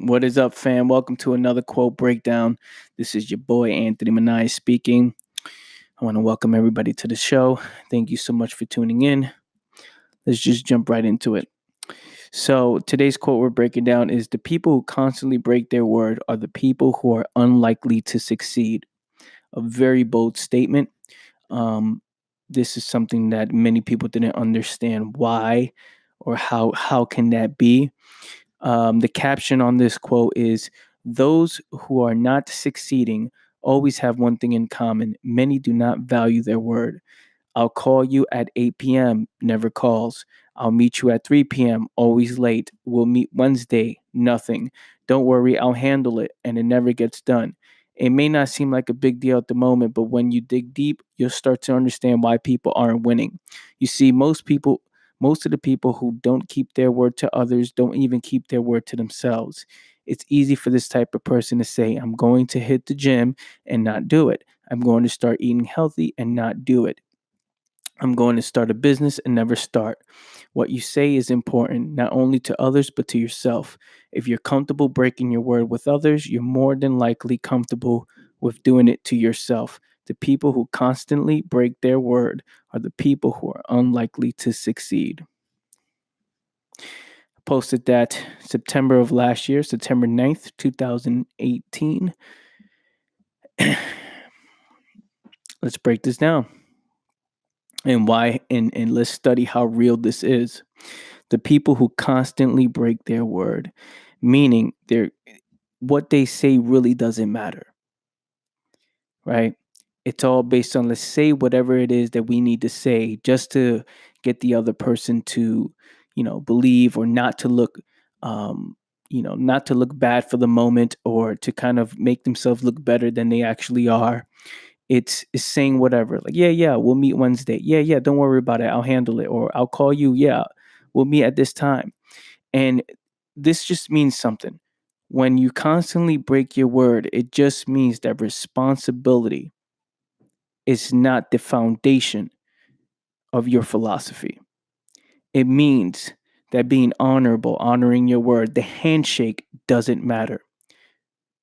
What is up, fam? Welcome to another quote breakdown. This is your boy Anthony Minaya speaking. I want to welcome everybody to the show. Thank you so much for tuning in. Let's just jump right into it. So, today's quote we're breaking down is: the people who constantly break their word are the people who are unlikely to succeed. A very bold statement. Um, this is something that many people didn't understand why or how can that be. The caption on this quote is: those who are not succeeding always have one thing in common. Many do not value their word. I'll call you at 8 p.m., never calls. I'll meet you at 3 p.m., always late. We'll meet Wednesday, nothing. Don't worry, I'll handle it, and it never gets done. It may not seem like a big deal at the moment, but when you dig deep, you'll start to understand why people aren't winning. You see, most of the people who don't keep their word to others don't even keep their word to themselves. It's easy for this type of person to say, I'm going to hit the gym and not do it. I'm going to start eating healthy and not do it. I'm going to start a business and never start. What you say is important, not only to others, but to yourself. If you're comfortable breaking your word with others, you're more than likely comfortable with doing it to yourself. The people who constantly break their word are the people who are unlikely to succeed. I posted that September of last year, September 9th, 2018. Let's break this down and why, and let's study how real this is. The people who constantly break their word, meaning what they say really doesn't matter, right? It's all based on, let's say whatever it is that we need to say just to get the other person to, believe, or not to look, not to look bad for the moment, or to kind of make themselves look better than they actually are. It's saying whatever, like, yeah, we'll meet Wednesday. Yeah, don't worry about it. I'll handle it. Or I'll call you. Yeah, we'll meet at this time. And this just means something. When you constantly break your word, it just means that responsibility is not the foundation of your philosophy. It means that being honorable, honoring your word, the handshake doesn't matter.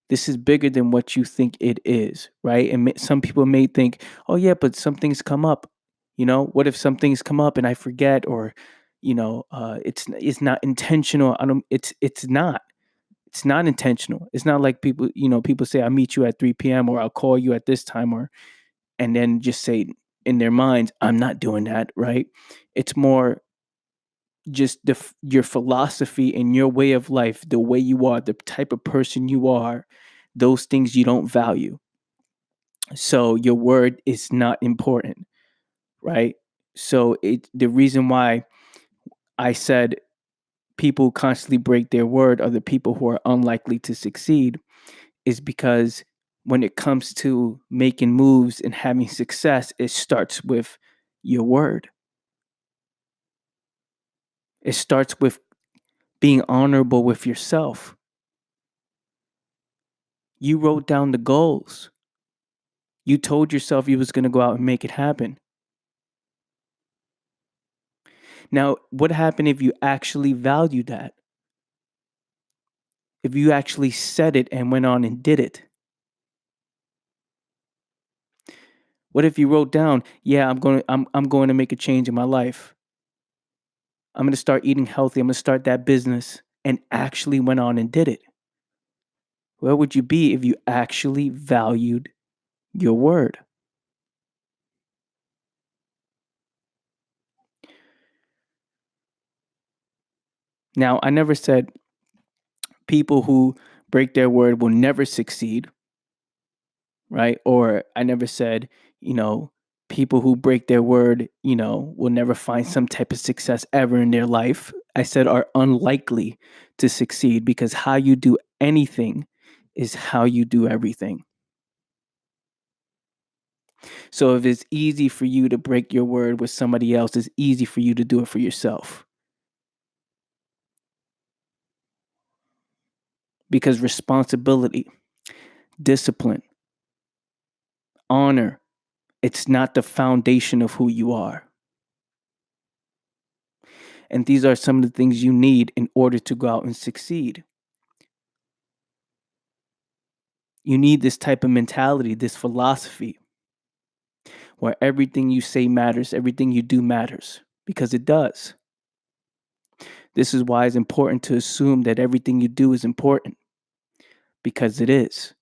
This is bigger than what you think it is, right? And some people may think, oh, yeah, but some things come up. What if some things come up and I forget, or, it's not intentional. I don't. It's not. It's not intentional. It's not like people say, I'll meet you at 3 p.m. or I'll call you at this time, and then just say in their minds, I'm not doing that, right? It's more just your philosophy and your way of life, the way you are, the type of person you are, those things you don't value. So your word is not important, right? So the reason why I said people who constantly break their word are the people who are unlikely to succeed is because when it comes to making moves and having success, it starts with your word. It starts with being honorable with yourself. You wrote down the goals. You told yourself you was going to go out and make it happen. Now, what happened if you actually valued that? If you actually said it and went on and did it? What if you wrote down, yeah, I'm going to make a change in my life. I'm going to start eating healthy. I'm going to start that business, and actually went on and did it? Where would you be if you actually valued your word? Now, I never said people who break their word will never succeed, right? Or I never said, you know, people who break their word, will never find some type of success ever in their life. I said are unlikely to succeed, because how you do anything is how you do everything. So if it's easy for you to break your word with somebody else, it's easy for you to do it for yourself. Because responsibility, discipline, honor, it's not the foundation of who you are. And these are some of the things you need in order to go out and succeed. You need this type of mentality, this philosophy, where everything you say matters, everything you do matters, because it does. This is why it's important to assume that everything you do is important, because it is.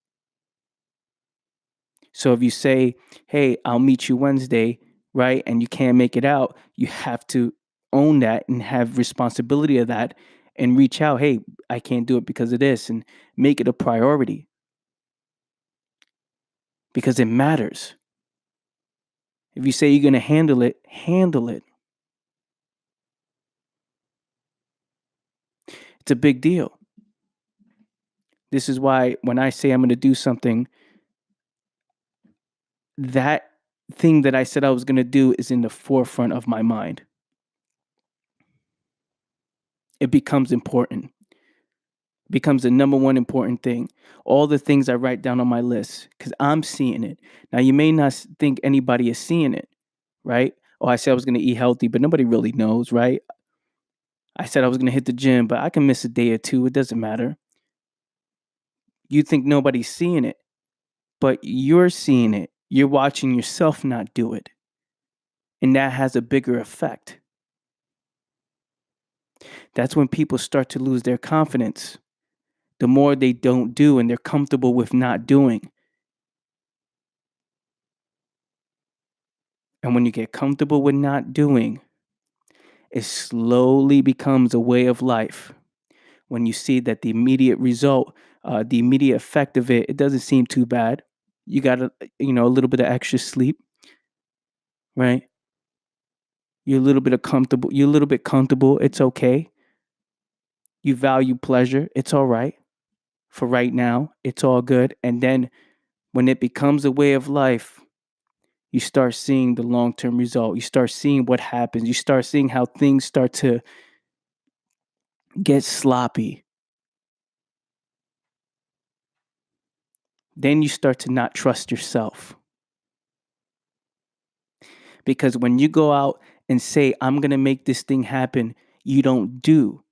So if you say, hey, I'll meet you Wednesday, right, and you can't make it out, you have to own that and have responsibility of that and reach out, hey, I can't do it because of this, and make it a priority because it matters. If you say you're going to handle it, handle it. It's a big deal. This is why when I say I'm going to do something, that thing that I said I was going to do is in the forefront of my mind. It becomes important. It becomes the number one important thing. All the things I write down on my list, because I'm seeing it. Now, you may not think anybody is seeing it, right? Oh, I said I was going to eat healthy, but nobody really knows, right? I said I was going to hit the gym, but I can miss a day or two. It doesn't matter. You think nobody's seeing it, but you're seeing it. You're watching yourself not do it. And that has a bigger effect. That's when people start to lose their confidence. The more they don't do and they're comfortable with not doing. And when you get comfortable with not doing, it slowly becomes a way of life. When you see that the immediate result, the immediate effect of it, it doesn't seem too bad. You got a little bit of extra sleep, right? You're a little bit comfortable. You're a little bit comfortable. It's okay. You value pleasure. It's all right. For right now, it's all good. And then when it becomes a way of life, you start seeing the long-term result. You start seeing what happens. You start seeing how things start to get sloppy. Then you start to not trust yourself. Because when you go out and say, I'm going to make this thing happen, you don't do.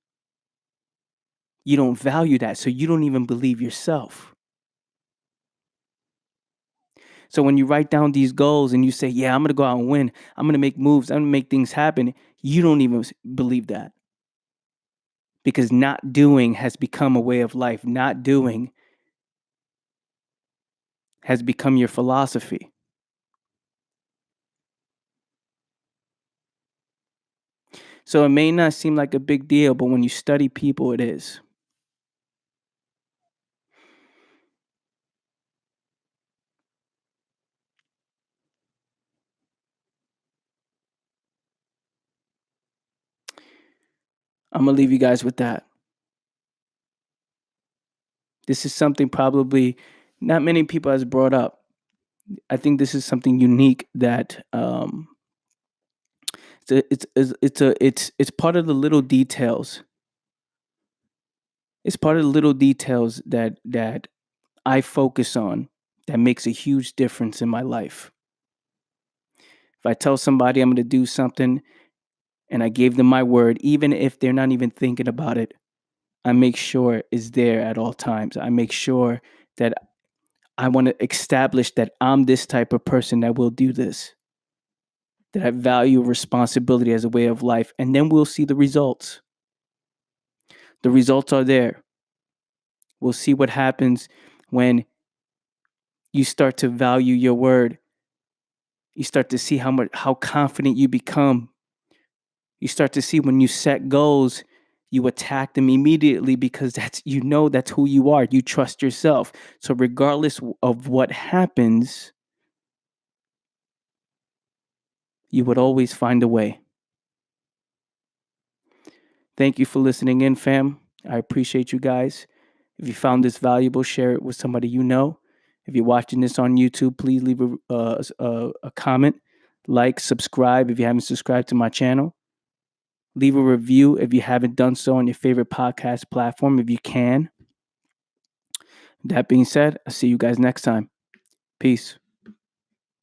You don't value that. So you don't even believe yourself. So when you write down these goals and you say, yeah, I'm going to go out and win, I'm going to make moves, I'm going to make things happen, you don't even believe that. Because not doing has become a way of life. Not doing has become your philosophy. So it may not seem like a big deal, but when you study people, it is. I'm going to leave you guys with that. This is something probably not many people has brought up. I think this is something unique that it's part of the little details. It's part of the little details that I focus on that makes a huge difference in my life. If I tell somebody I'm going to do something and I gave them my word, even if they're not even thinking about it, I make sure it's there at all times. I make sure that I want to establish that I'm this type of person that will do this, that I value responsibility as a way of life, and then we'll see the results. The results are there. We'll see what happens when you start to value your word. You start to see how confident you become. You start to see when you set goals, you attack them immediately because that's who you are. You trust yourself. So regardless of what happens, you would always find a way. Thank you for listening in, fam. I appreciate you guys. If you found this valuable, share it with somebody you know. If you're watching this on YouTube, please leave a comment, like, subscribe if you haven't subscribed to my channel. Leave a review if you haven't done so on your favorite podcast platform, if you can. That being said, I'll see you guys next time. Peace.